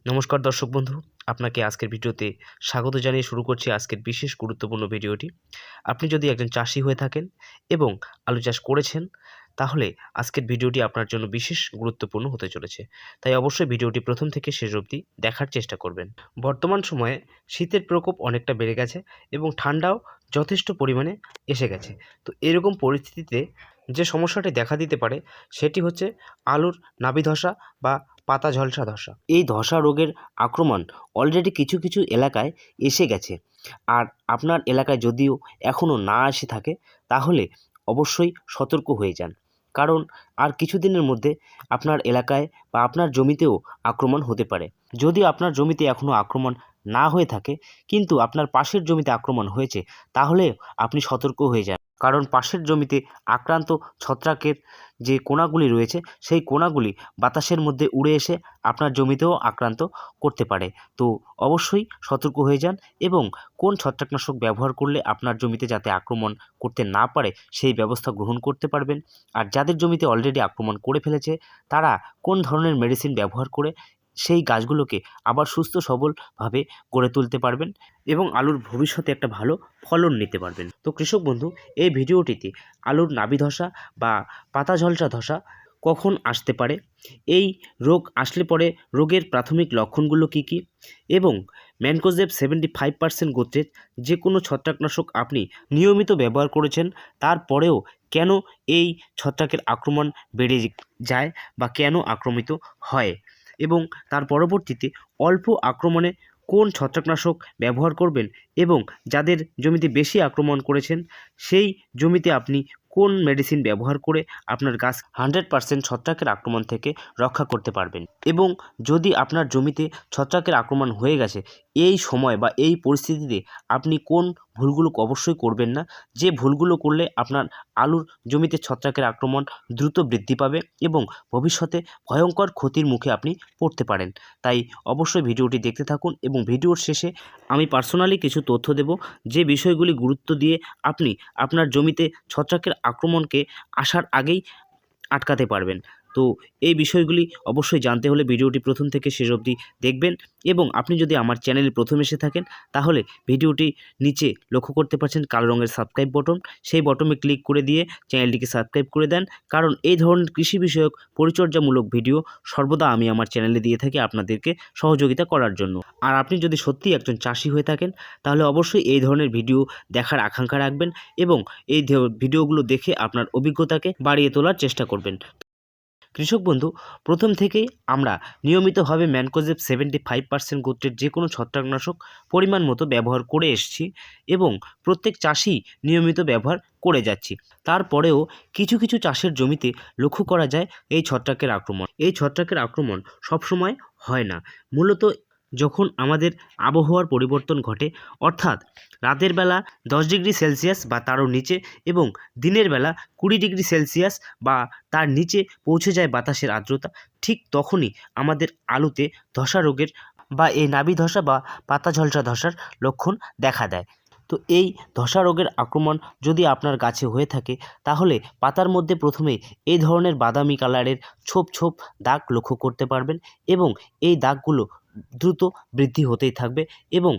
নমস্কার দর্শক বন্ধু, আপনাকে আজকের ভিডিওতে স্বাগত জানিয়ে শুরু করছি আজকের বিশেষ গুরুত্বপূর্ণ ভিডিওটি। আপনি যদি একজন চাষি হয়ে থাকেন এবং আলু চাষ করেছেন, তাহলে আজকের ভিডিওটি আপনার জন্য বিশেষ গুরুত্বপূর্ণ হতে চলেছে। তাই অবশ্যই ভিডিওটি প্রথম থেকে শেষ অবধি দেখার চেষ্টা করবেন। বর্তমান সময়ে শীতের প্রকোপ অনেকটা বেড়ে গেছে এবং ঠান্ডাও যথেষ্ট পরিমাণে এসে গেছে। তো এরকম পরিস্থিতিতে যে সমস্যাটি দেখা দিতে পারে সেটি হচ্ছে আলুর নাবি ধসা বা পাতা ঝলসা ধসা। এই ধসা রোগের আক্রমণ অলরেডি কিছু কিছু এলাকায় এসে গেছে। আর আপনার এলাকায় যদিও এখনও না এসে থাকে, তাহলে অবশ্যই সতর্ক হয়ে যান, কারণ আর কিছুদিনের মধ্যে আপনার এলাকায় বা আপনার জমিতেও আক্রমণ হতে পারে। যদি আপনার জমিতে এখনও আক্রমণ না হয়ে থাকে কিন্তু আপনার পাশের জমিতে আক্রমণ হয়েছে, তাহলে আপনি সতর্ক হয়ে যান, কারণ পাশের জমিতে আক্রান্ত ছত্রাকের যে কোনাগুলি রয়েছে সেই কোনাগুলি বাতাসের মধ্যে উড়ে এসে আপনার জমিতেও আক্রান্ত করতে পারে। তো অবশ্যই সতর্ক হয়ে যান এবং কোন ছত্রাকনাশক ব্যবহার করলে আপনার জমিতে যাতে আক্রমণ করতে না পারে সেই ব্যবস্থা গ্রহণ করতে পারবেন। আর যাদের জমিতে অলরেডি আক্রমণ করে ফেলেছে তারা কোন ধরনের মেডিসিন ব্যবহার করে সেই গাছগুলোকে আবার সুস্থ সবলভাবে গড়ে তুলতে পারবেন এবং আলুর ভবিষ্যতে একটা ভালো ফলন নিতে পারবেন। তো কৃষক বন্ধু, এই ভিডিওটিতে আলুর নাবি ধসা বা পাতা ঝলসা ধসা কখন আসতে পারে, এই রোগ আসলে পরে রোগের প্রাথমিক লক্ষণগুলো কী কী, এবং ম্যানকোজেব 75% গোত্রের যে কোনো ছত্রাকনাশক আপনি নিয়মিত ব্যবহার করেছেন তারপরেও কেন এই ছত্রাকের আক্রমণ বেড়ে যায় বা কেন আক্রমিত হয়, এবং তার পরবর্তীতে অল্প আক্রমণে কোন ছত্রাকনাশক ব্যবহার করবেন, এবং যাদের জমিতে বেশি আক্রমণ করেছেন সেই জমিতে আপনি কোন মেডিসিন ব্যবহার করে আপনার গাছ 100% ছত্রাকের আক্রমণ থেকে রক্ষা করতে পারবেন। এবং যদি আপনার জমিতে ছত্রাকের আক্রমণ হয়ে গেছে, এই সময় বা এই পরিস্থিতিতে আপনি কোন ভুলগুলো অবশ্যই করবেন না, যে ভুলগুলো করলে আপনার আলুর জমিতে ছত্রাকের আক্রমণ দ্রুত বৃদ্ধি পাবে এবং ভবিষ্যতে ভয়ঙ্কর ক্ষতির মুখে আপনি পড়তে পারেন। তাই অবশ্যই ভিডিওটি দেখতে থাকুন এবং ভিডিওর শেষে আমি পার্সোনালি কিছু তথ্য দেব, যে বিষয়গুলি গুরুত্ব দিয়ে আপনি আপনার জমিতে ছত্রাকের আক্রমণকে আসার আগেই আটকাতে পারবেন। তো এই বিষয়গুলি অবশ্যই জানতে হলে ভিডিওটি প্রথম থেকে শেষ অবধি দেখবেন। এবং আপনি যদি আমার চ্যানেলে প্রথম এসে থাকেন তাহলে ভিডিওটি নিচে লক্ষ্য করতে পারছেন কালো রঙের সাবস্ক্রাইব বটন, সেই বটনে ক্লিক করে দিয়ে চ্যানেলটিকে সাবস্ক্রাইব করে দেন, কারণ এই ধরনের কৃষি বিষয়ক পরিচর্যামূলক ভিডিও সর্বদা আমি আমার চ্যানেলে দিয়ে থাকি আপনাদেরকে সহযোগিতা করার জন্য। আর আপনি যদি সত্যিই একজন চাষি হয়ে থাকেন তাহলে অবশ্যই এই ধরনের ভিডিও দেখার আকাঙ্ক্ষা রাখবেন এবং এই ভিডিওগুলো দেখে আপনার অভিজ্ঞতাকে বাড়িয়ে তোলার চেষ্টা করবেন। কৃষক বন্ধু, প্রথম থেকেই আমরা নিয়মিতভাবে ম্যানকোজেব 75% গোত্রের যে কোনো ছত্রাকনাশক পরিমাণ মতো ব্যবহার করে এসেছি এবং প্রত্যেক চাষি নিয়মিত ব্যবহার করে যাচ্ছি। তারপরেও কিছু কিছু চাষের জমিতে লক্ষ্য করা যায় এই ছত্রাকের আক্রমণ। এই ছত্রাকের আক্রমণ সবসময় হয় না, মূলত যখন আমাদের আবহাওয়ার পরিবর্তন ঘটে, অর্থাৎ রাতের বেলা 10 ডিগ্রি সেলসিয়াস বা তারও নিচে এবং দিনের বেলা 20 ডিগ্রি সেলসিয়াস বা তার নিচে পৌঁছে যায় বাতাসের আর্দ্রতা, ঠিক তখনই আমাদের আলুতে ধসা রোগের বা এই নাবি ধসা বা পাতা ঝলসা ধসার লক্ষণ দেখা দেয়। তো এই ধসা রোগের আক্রমণ যদি আপনার গাছে হয়ে থাকে তাহলে পাতার মধ্যে প্রথমেই এই ধরনের বাদামি কালারের ছোপ ছোপ দাগ লক্ষ্য করতে পারবেন এবং এই দাগগুলো দ্রুত বৃদ্ধি হতেই থাকবে এবং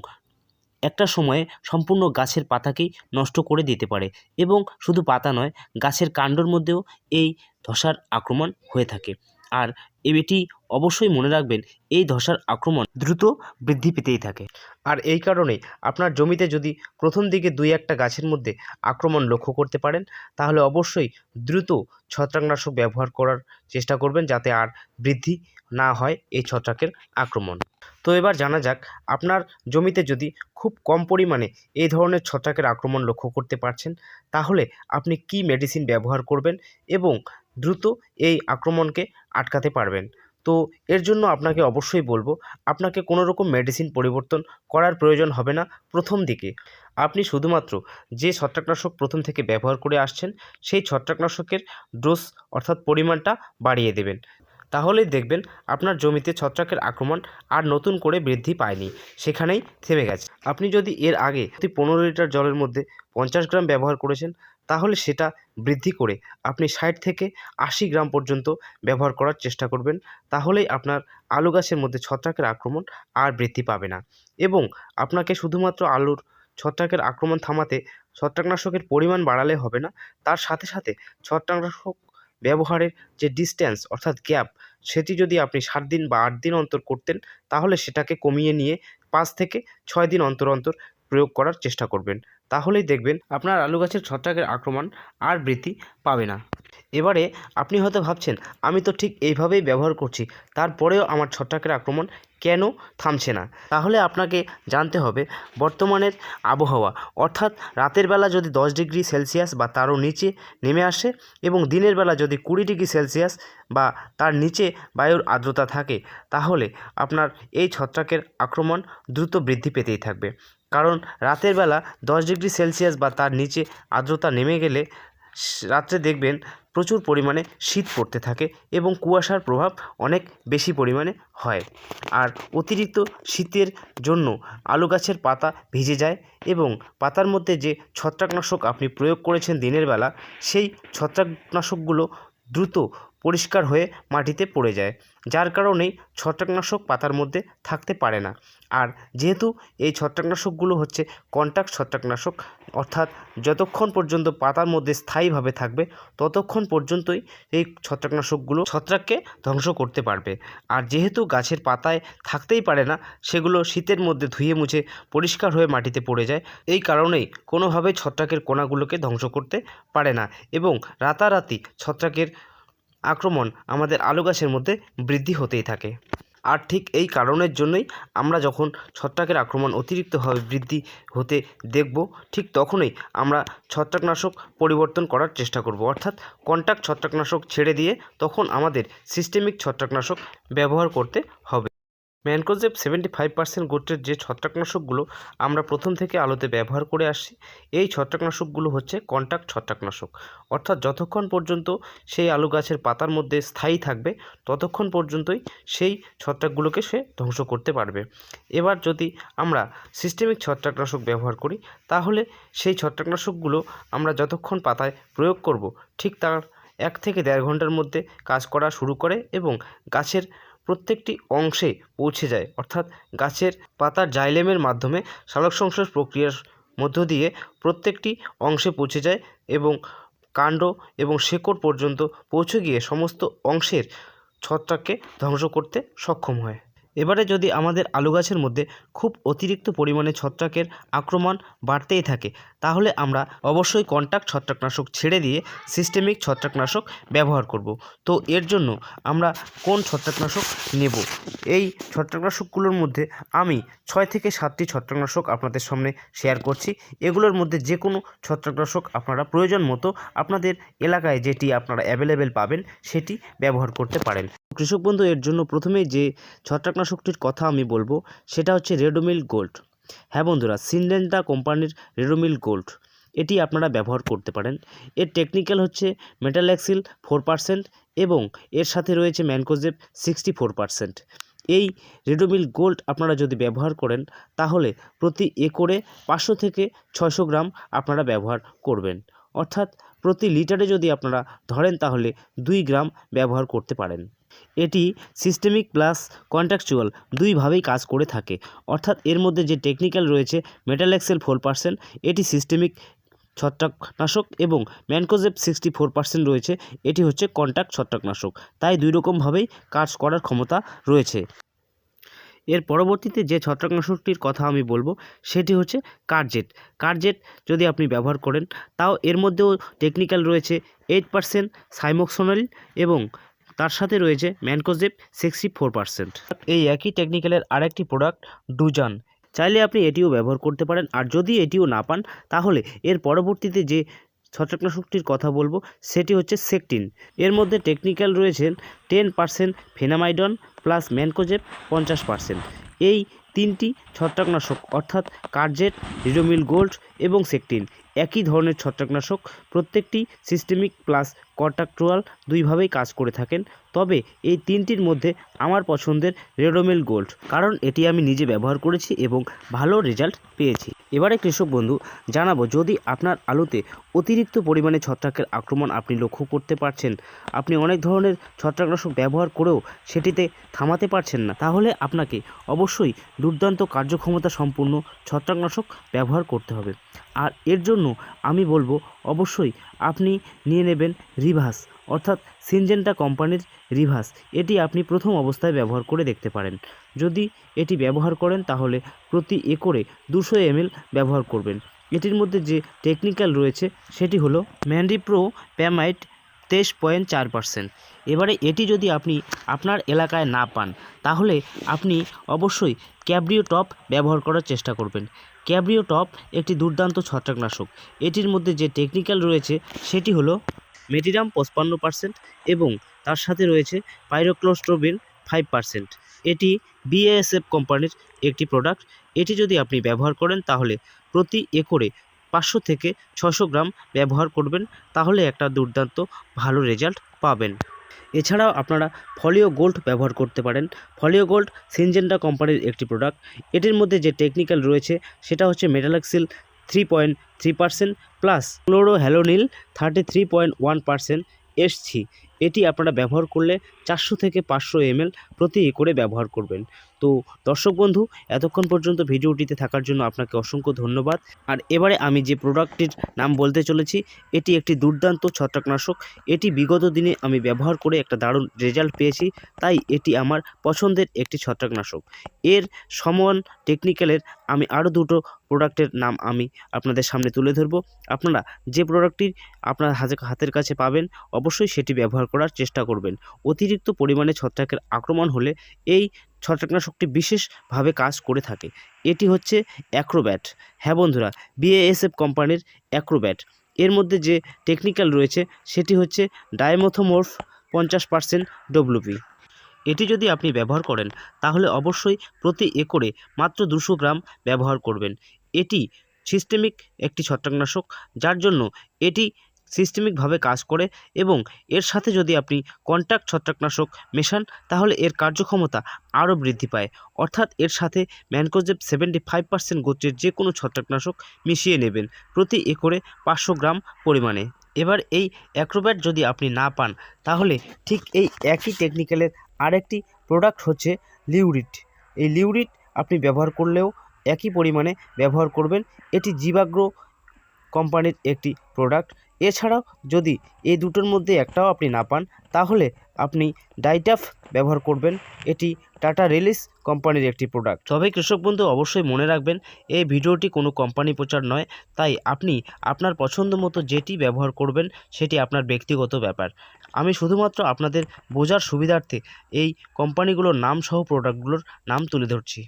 একটা সময়ে সম্পূর্ণ গাছের পাতাকেই নষ্ট করে দিতে পারে। এবং শুধু পাতা নয়, গাছের কাণ্ডর মধ্যেও এই ধসার আক্রমণ হয়ে থাকে। আর এটি অবশ্যই মনে রাখবেন, এই ধসার আক্রমণ দ্রুত বৃদ্ধি পেতেই থাকে। আর এই কারণে আপনার জমিতে যদি প্রথম দিকে 2-1টা গাছের মধ্যে আক্রমণ লক্ষ্য করতে পারেন তাহলে অবশ্যই দ্রুত ছত্রাকনাশক ব্যবহার করার চেষ্টা করবেন, যাতে আর বৃদ্ধি না হয় এই ছত্রাকের আক্রমণ। তো এবার জানা যাক, আপনার জমিতে যদি খুব কম পরিমাণে এই ধরনের ছত্রাকের আক্রমণ লক্ষ্য করতে পারছেন তাহলে আপনি কি মেডিসিন ব্যবহার করবেন এবং দ্রুত এই আক্রমণকে আটকাতে পারবেন। তো এর জন্য আপনাকে অবশ্যই বলবো, আপনাকে কোনো রকম মেডিসিন পরিবর্তন করার প্রয়োজন হবে না প্রথম দিকে। আপনি শুধুমাত্র যে ছত্রাকনাশক প্রথম থেকে ব্যবহার করে আসছেন সেই ছত্রাকনাশকের ডোজ অর্থাৎ পরিমাণটা বাড়িয়ে দেবেন, তাহলেই দেখবেন আপনার জমিতে ছত্রাকের আক্রমণ আর নতুন করে বৃদ্ধি পায়নি, সেখানেই থেমে গেছে। আপনি যদি এর আগে 15 লিটার জলের মধ্যে 50 গ্রাম ব্যবহার করেছেন তাহলে সেটা বৃদ্ধি করে আপনি 60 থেকে 80 গ্রাম পর্যন্ত ব্যবহার করার চেষ্টা করবেন। তাহলেই আপনার আলু গাছের মধ্যে ছত্রাকের আক্রমণ আর বৃদ্ধি পাবে না। এবং আপনাকে শুধুমাত্র আলুর ছত্রাকের আক্রমণ থামাতে ছত্রাকনাশকের পরিমাণ বাড়ালে হবে না, তার সাথে সাথে ছত্রাকনাশক ব্যবহারের যে ডিস্ট্যান্স অর্থাৎ গ্যাপ, সেটি যদি আপনি 7 দিন বা 8 দিন অন্তর করতেন, তাহলে সেটাকে কমিয়ে নিয়ে 5 থেকে 6 দিন অন্তর অন্তর প্রয়োগ করার চেষ্টা করবেন। তাহলেই দেখবেন আপনার আলু গাছের ছত্রাকের আক্রমণ আর বৃদ্ধি পাবে না। এবারে আপনি হয়তো ভাবছেন, আমি তো ঠিক এইভাবেই ব্যবহার করছি, তারপরেও আমার ছত্রাকের আক্রমণ কেন থামছে না? তাহলে আপনাকে জানতে হবে বর্তমানের আবহাওয়া, অর্থাৎ রাতের বেলা যদি 10 ডিগ্রি সেলসিয়াস বা তারও নিচে নেমে আসে এবং দিনের বেলা যদি 20 ডিগ্রি সেলসিয়াস বা তার নিচে বায়ুর আর্দ্রতা থাকে, তাহলে আপনার এই ছত্রাকের আক্রমণ দ্রুত বৃদ্ধি পেতেই থাকবে। কারণ রাতের বেলা 10 ডিগ্রি সেলসিয়াস বা তার নিচে আর্দ্রতা নেমে গেলে রাত্রে দেখবেন প্রচুর পরিমাণে শীত পড়তে থাকে এবং কুয়াশার প্রভাব অনেক বেশি পরিমাণে হয়। আর অতিরিক্ত শীতের জন্য আলু গাছের পাতা ভিজে যায় এবং পাতার মধ্যে যে ছত্রাকনাশক আপনি প্রয়োগ করেছেন দিনের বেলা, সেই ছত্রাকনাশকগুলো দ্রুত পরিষ্কার হয়ে মাটিতে পড়ে যায়, যার কারণেই ছত্রাকনাশক পাতার মধ্যে থাকতে পারে না। আর যেহেতু এই ছত্রাকনাশকগুলো হচ্ছে কন্টাক্ট ছত্রাকনাশক, অর্থাৎ যতক্ষণ পর্যন্ত পাতার মধ্যে স্থায়ীভাবে থাকবে ততক্ষণ পর্যন্তই এই ছত্রাকনাশকগুলো ছত্রাককে ধ্বংস করতে পারবে। আর যেহেতু গাছের পাতায় থাকতেই পারে না, সেগুলো শীতের মধ্যে ধুয়ে মুছে পরিষ্কার হয়ে মাটিতে পড়ে যায়, এই কারণেই কোনোভাবেই ছত্রাকের কণাগুলোকে ধ্বংস করতে পারে না এবং রাতারাতি ছত্রাকের আক্রমণ আমাদের আলু গাছের মধ্যে বৃদ্ধি হতেই থাকে। আর ঠিক এই কারণের জন্যই আমরা যখন ছত্রাকের আক্রমণ অতিরিক্তভাবে বৃদ্ধি হতে দেখব, ঠিক তখনই আমরা ছত্রাকনাশক পরিবর্তন করার চেষ্টা করব, অর্থাৎ কন্টাক্ট ছত্রাকনাশক ছেড়ে দিয়ে তখন আমাদের সিস্টেমিক ছত্রাকনাশক ব্যবহার করতে হবে। ম্যানকোজেব 75% গোত্রের যে ছত্রাকনাশকগুলো আমরা প্রথম থেকে আলুতে ব্যবহার করে আসছি, এই ছত্রাকনাশকগুলো হচ্ছে কন্টাক্ট ছত্রাকনাশক, অর্থাৎ যতক্ষণ পর্যন্ত সেই আলু গাছের পাতার মধ্যে স্থায়ী থাকবে ততক্ষণ পর্যন্তই সেই ছত্রাকগুলোকে সে ধ্বংস করতে পারবে। এবার যদি আমরা সিস্টেমিক ছত্রাকনাশক ব্যবহার করি, তাহলে সেই ছত্রাকনাশকগুলো আমরা যতক্ষণ পাতায় প্রয়োগ করব, ঠিক তার 1 থেকে 1.5 ঘন্টার মধ্যে কাজ করা শুরু করে এবং গাছের প্রত্যেকটি অংশে পৌঁছে যায়, অর্থাৎ গাছের পাতার জাইলেমের মাধ্যমে সালোকসংশ্লেষ প্রক্রিয়ার মধ্য দিয়ে প্রত্যেকটি অংশে পৌঁছে যায় এবং কাণ্ড এবং শেকড় পর্যন্ত পৌঁছে গিয়ে সমস্ত অংশের ছত্রাককে ধ্বংস করতে সক্ষম হয়। এবারে যদি আমাদের আলু গাছের মধ্যে খুব অতিরিক্ত পরিমাণে ছত্রাকের আক্রমণ বাড়তেই থাকে, তাহলে আমরা অবশ্যই কন্টাক্ট ছত্রাকনাশক ছেড়ে দিয়ে সিস্টেমিক ছত্রাকনাশক ব্যবহার করব। তো এর জন্য আমরা কোন ছত্রাকনাশক নেব? এই ছত্রাকনাশকগুলোর মধ্যে আমি 6 থেকে 7টি ছত্রাকনাশক আপনাদের সামনে শেয়ার করছি। এগুলোর মধ্যে যে কোনো ছত্রাকনাশক আপনারা প্রয়োজন মতো আপনাদের এলাকায় যেটি আপনারা অ্যাভেলেবেল পাবেন সেটি ব্যবহার করতে পারেন। কৃষক বন্ধু, এর জন্য প্রথমেই যে ছত্রাকনাশকটির কথা আমি বলবো সেটা হচ্ছে রেডোমিল গোল্ড। হ্যাঁ বন্ধুরা, সিনজেন্টা কোম্পানির রেডোমিল গোল্ড এটি আপনারা ব্যবহার করতে পারেন। এর টেকনিক্যাল হচ্ছে মেটালেক্সিল 4% এবং এর সাথে রয়েছে ম্যানকোজেব 64%। এই রেডোমিল গোল্ড আপনারা যদি ব্যবহার করেন, তাহলে প্রতি একরে 500 থেকে 600 গ্রাম আপনারা ব্যবহার করবেন, অর্থাৎ প্রতি লিটারে যদি আপনারা ধরেন তাহলে 2 গ্রাম ব্যবহার করতে পারেন। এটি সিস্টেমিক প্লাস কন্ট্যাকচুয়াল দুইভাবেই কাজ করে থাকে, অর্থাৎ এর মধ্যে যে টেকনিক্যাল রয়েছে মেটালেক্সেল 4%, এটি সিস্টেমিক ছত্রাকনাশক এবং ম্যানকোজেব 64% রয়েছে, এটি হচ্ছে কন্টাক্ট ছত্রাকনাশক। তাই দুই রকমভাবেই কাজ করার ক্ষমতা রয়েছে। এর পরবর্তীতে যে ছত্রাকনাশকটির কথা আমি বলবো সেটি হচ্ছে কার্জেট। কার্জেট যদি আপনি ব্যবহার করেন, তাও এর মধ্যেও টেকনিক্যাল রয়েছে 8% সাইমোক্সোনাল এবং তার সাথে রয়েছে ম্যানকোজেব 64%। এই একই টেকনিক্যালের আরেকটি প্রোডাক্ট ডুজান, চাইলে আপনি এটিও ব্যবহার করতে পারেন। আর যদি এটিও না পান, তাহলে এর পরবর্তীতে যে ছত্রাকনাশকটির কথা বলবো সেটি হচ্ছে সেকটিন। এর মধ্যে টেকনিক্যাল রয়েছেন 10% ফেনামাইডন প্লাস ম্যানকোজেব 50%। এই তিনটি ছত্রাকনাশক অর্থাৎ কার্জেট, রিডোমিল গোল্ড এবং সেকটিন একই ধরনের ছত্রাকনাশক প্রত্যেকটি সিস্টেমিক প্লাস কন্ট্রাকচুয়াল দুইভাবেই কাজ করে থাকেন। তবে এই তিনটির মধ্যে আমার পছন্দের রিডোমিল গোল্ড, কারণ এটি আমি নিজে ব্যবহার করেছি এবং ভালো রেজাল্ট পেয়েছি। এবারে কৃষক বন্ধু জানাবো, যদি আপনার আলুতে অতিরিক্ত পরিমাণে ছত্রাকের আক্রমণ আপনি লক্ষ্য করতে পারছেন, আপনি অনেক ধরনের ছত্রাকনাশক ব্যবহার করেও সেটিতে থামাতে পারছেন না, তাহলে আপনাকে অবশ্যই দুর্দান্ত কার্যক্ষমতা সম্পূর্ণ ছত্রাকনাশক ব্যবহার করতে হবে। আর এর জন্য আমি বলবো অবশ্যই আপনি নিয়ে নেবেন রিভাস অর্থাৎ সিনজেন্টা কোম্পানির রিভাস। এটি আপনি প্রথম অবস্থায় ব্যবহার করে দেখতে পারেন। যদি এটি ব্যবহার করেন তাহলে প্রতি একরে 200 ml ব্যবহার করবেন। এটির মধ্যে যে টেকনিক্যাল রয়েছে সেটি হলো ম্যান্ডিপ্রো প্যামাইড 23.4%। এবারে এটি যদি আপনি আপনার এলাকায় না পান তাহলে আপনি অবশ্যই ক্যাব্রিও টপ ব্যবহার করার চেষ্টা করবেন। ক্যাব্রিও টপ একটি দুর্দান্ত ছত্রাকনাশক। এটির মধ্যে যে টেকনিক্যাল রয়েছে সেটি হলো মেটিরাম 55% এবং তার সাথে রয়েছে পাইরোক্লোস্ট্রোবিন 5%। এটি BASF কোম্পানির একটি প্রোডাক্ট। এটি যদি আপনি ব্যবহার করেন তাহলে প্রতি একরে 500 থেকে 600 গ্রাম ব্যবহার করবেন, তাহলে একটা দুর্দান্ত ভালো রেজাল্ট পাবেন। এছাড়াও আপনারা ফলিও গোল্ড ব্যবহার করতে পারেন। ফলিও গোল্ড সিনজেন্টা কোম্পানির একটি প্রোডাক্ট। এটির মধ্যে যে টেকনিক্যাল রয়েছে সেটা হচ্ছে মেটালাক্সিল 3.3% প্লাস ক্লোরোহ্যালোনিল 33.1% SC। এটি আপনারা ব্যবহার করলে 400 থেকে 500 ml প্রতি একরে ব্যবহার করবেন। তো দর্শক বন্ধু, এতক্ষণ পর্যন্ত ভিডিওটিতে থাকার জন্য আপনাকে অসংখ্য ধন্যবাদ। আর এবারে আমি যে প্রোডাক্টটির নাম বলতে চলেছি এটি একটি দুর্দান্ত ছত্রাকনাশক। এটি বিগত দিনে আমি ব্যবহার করে একটা দারুণ রেজাল্ট পেয়েছি, তাই এটি আমার পছন্দের একটি ছত্রাকনাশক। এর সমান টেকনিক্যালের আমি আরও দুটো প্রোডাক্টের নাম আমি আপনাদের সামনে তুলে ধরব। আপনারা যে প্রোডাক্টটি আপনার হাতের কাছে পাবেন অবশ্যই সেটি ব্যবহার করার চেষ্টা করবেন। অতিরিক্ত পরিমাণে ছত্রাকের আক্রমণ হলে এই ছত্রাকনাশকটি বিশেষভাবে কাজ করে থাকে। এটি হচ্ছে অ্যাক্রোব্যাট। হ্যাঁ বন্ধুরা, BASF কোম্পানির অ্যাক্রোব্যাট। এর মধ্যে যে টেকনিক্যাল রয়েছে সেটি হচ্ছে ডাইমোথোমর্ফ 50% WP। এটি যদি আপনি ব্যবহার করেন তাহলে অবশ্যই প্রতি একরে মাত্র 200 গ্রাম ব্যবহার করবেন। এটি সিস্টেমিক একটি ছত্রাকনাশক, যার জন্য এটি সিস্টেমিকভাবে কাজ করে এবং এর সাথে যদি আপনি কন্ট্যাক্ট ছত্রাকনাশক মেশান তাহলে এর কার্যক্ষমতা আরও বৃদ্ধি পায়। অর্থাৎ এর সাথে ম্যানকোজেব 75% গোত্রের যে কোনো ছত্রাকনাশক মিশিয়ে নেবেন প্রতি একরে 500 গ্রাম পরিমাণে। এবার এই অ্যাক্রোব্যাট যদি আপনি না পান তাহলে ঠিক এই একই টেকনিক্যালের আরেকটি প্রোডাক্ট হচ্ছে লিউরিট। এই লিউরিট আপনি ব্যবহার করলেও একই পরিমাণে ব্যবহার করবেন। এটি জিভাগ্রো কোম্পানির একটি প্রোডাক্ট। এছাড়াও যদি এই দুটোর মধ্যে একটাও আপনি না পান তাহলে আপনি ডাইটাফ ব্যবহার করবেন। এটি টাটা রিলিস কোম্পানির একটি প্রোডাক্ট। তবে কৃষক বন্ধু অবশ্যই মনে রাখবেন এই ভিডিওটি কোনো কোম্পানি প্রচার নয়, তাই আপনি আপনার পছন্দ মতো যেটি ব্যবহার করবেন সেটি আপনার ব্যক্তিগত ব্যাপার। আমি শুধুমাত্র আপনাদের বোঝার সুবিধার্থে এই কোম্পানিগুলোর নাম সহ প্রোডাক্টগুলোর নাম তুলে ধরছি।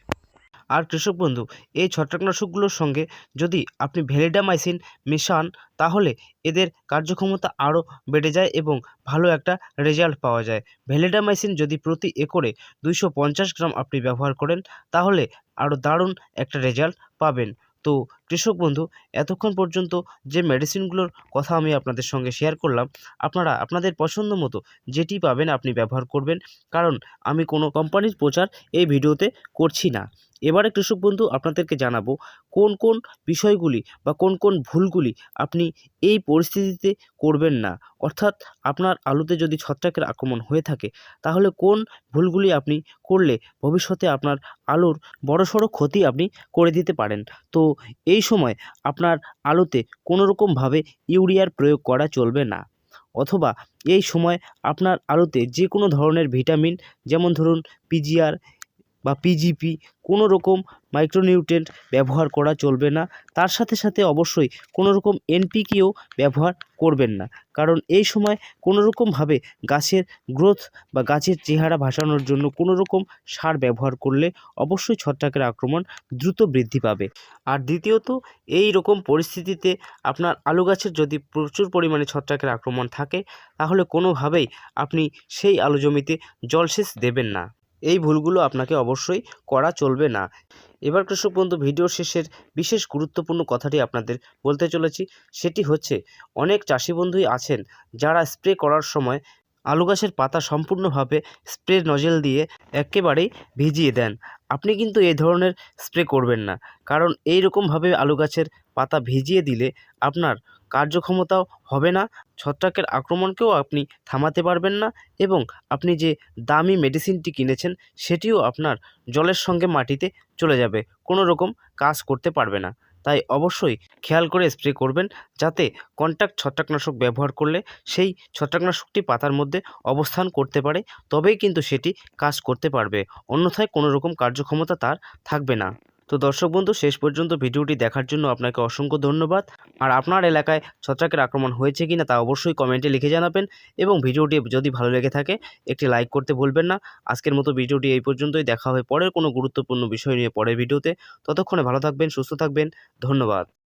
আর কৃষক বন্ধু, এই ছত্রাকনাশকগুলোর সঙ্গে যদি আপনি ভ্যালিডামাইসিন মেশান তাহলে এদের কার্যক্ষমতা আরও বেড়ে যায় এবং ভালো একটা রেজাল্ট পাওয়া যায়। ভ্যালিডামাইসিন যদি প্রতি একরে 250 গ্রাম আপনি ব্যবহার করেন তাহলে আরও দারুণ একটা রেজাল্ট পাবেন। তো কৃষক বন্ধু, এতক্ষণ পর্যন্ত যে মেডিসিনগুলোর কথা আমি আপনাদের সঙ্গে শেয়ার করলাম, আপনারা আপনাদের পছন্দ মতো যেটি পাবেন আপনি ব্যবহার করবেন, কারণ আমি কোনো কোম্পানির প্রচার এই ভিডিওতে করছি না। এবারে কৃষক বন্ধু আপনাদেরকে জানাবো কোন কোন বিষয়গুলি বা কোন কোন ভুলগুলি আপনি এই পরিস্থিতিতে করবেন না। অর্থাৎ আপনার আলুতে যদি ছত্রাকের আক্রমণ হয়ে থাকে তাহলে কোন ভুলগুলি আপনি করলে ভবিষ্যতে আপনার আলুর বড়সড় ক্ষতি আপনি করে দিতে পারেন। তো এই সময় আপনার আলুতে কোনো রকমভাবে ইউরিয়ার প্রয়োগ করা চলবে না, অথবা এই সময় আপনার আলুতে যে কোনো ধরনের ভিটামিন, যেমন ধরুন পিজিআর বা পিজিপি, কোনো রকম মাইক্রোনিউট্রিয়েন্ট ব্যবহার করা চলবে না। তার সাথে সাথে অবশ্যই কোনো রকম এনপিকেও ব্যবহার করবেন না, কারণ এই সময় কোনো রকমভাবে গাছের গ্রোথ বা গাছের চেহারা ভাসানোর জন্য কোনো রকম সার ব্যবহার করলে অবশ্যই ছত্রাকের আক্রমণ দ্রুত বৃদ্ধি পাবে। আর দ্বিতীয়ত, এই রকম পরিস্থিতিতে আপনার আলু গাছের যদি প্রচুর পরিমাণে ছত্রাকের আক্রমণ থাকে তাহলে কোনোভাবেই আপনি সেই আলু জমিতে জলসেচ দেবেন না। এই ভুলগুলো আপনাকে অবশ্যই করা চলবে না। এবার কৃষক বন্ধু, ভিডিওর শেষের বিশেষ গুরুত্বপূর্ণ কথাটি আপনাদের বলতে চলেছি, সেটি হচ্ছে অনেক চাষি বন্ধুই আছেন যারা স্প্রে করার সময় আলু গাছের পাতা সম্পূর্ণভাবে স্প্রে নজেল দিয়ে একেবারেই ভিজিয়ে দেন। আপনি কিন্তু এই ধরনের স্প্রে করবেন না, কারণ এই রকমভাবে আলু গাছের পাতা ভিজিয়ে দিলে আপনার কার্যক্ষমতাও হবে না, ছত্রাকের আক্রমণকেও আপনি থামাতে পারবেন না, এবং আপনি যে দামি মেডিসিনটি কিনেছেন সেটিও আপনার জলের সঙ্গে মাটিতে চলে যাবে, কোনো রকম কাজ করতে পারবে না। তাই অবশ্যই খেয়াল করে স্প্রে করবেন, যাতে কন্ট্যাক্ট ছত্রাকনাশক ব্যবহার করলে সেই ছত্রাকনাশকটি পাতার মধ্যে অবস্থান করতে পারে, তবেই কিন্তু সেটি কাজ করতে পারবে, অন্যথায় কোনো রকম কার্যক্ষমতা তার থাকবে না। তো দর্শক বন্ধু, শেষ পর্যন্ত ভিডিওটি দেখার জন্য আপনাকে অসংখ্য ধন্যবাদ। আর আপনার এলাকায় ছত্রাকের আক্রমণ হয়েছে কি না তা অবশ্যই কমেন্টে লিখে জানাবেন, এবং ভিডিওটি যদি ভালো লেগে থাকে একটি লাইক করতে ভুলবেন না। আজকের মতো ভিডিওটি এই পর্যন্তই, দেখা হবে পরের কোনো গুরুত্বপূর্ণ বিষয় নিয়ে পরের ভিডিওতে। ততক্ষণে ভালো থাকবেন, সুস্থ থাকবেন, ধন্যবাদ।